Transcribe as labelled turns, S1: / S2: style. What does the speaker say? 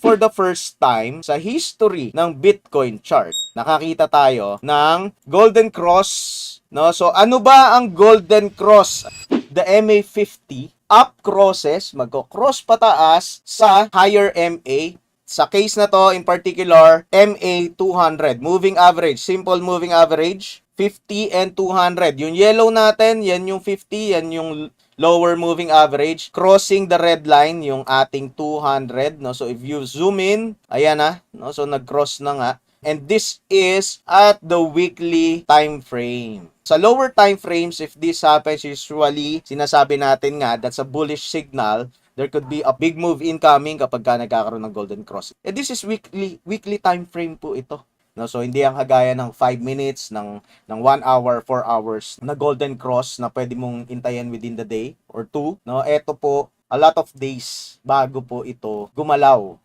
S1: for the first time sa history ng Bitcoin chart, nakakita tayo ng Golden Cross, no? So ano ba ang Golden Cross? The MA50 up crosses, magko-cross pataas sa higher MA. Sa case na to, in particular, MA200, moving average, simple moving average, 50 and 200. Yung yellow natin, yan yung 50, yan yung lower moving average, crossing the red line, yung ating 200, no? So, if you zoom in, ayan na, no? So, nag-cross na nga. And this is at the weekly time frame. Sa lower time frames, if this happens, usually, sinasabi natin nga, that's a bullish signal. There could be a big move incoming kapag ka nagkakaroon ng golden cross. And this is weekly time frame po ito. No, so hindi ang kagaya ng 5 minutes, ng 1 hour, 4 hours na golden cross na pwede mong intayin within the day or two. No, ito po a lot of days bago po ito gumalaw.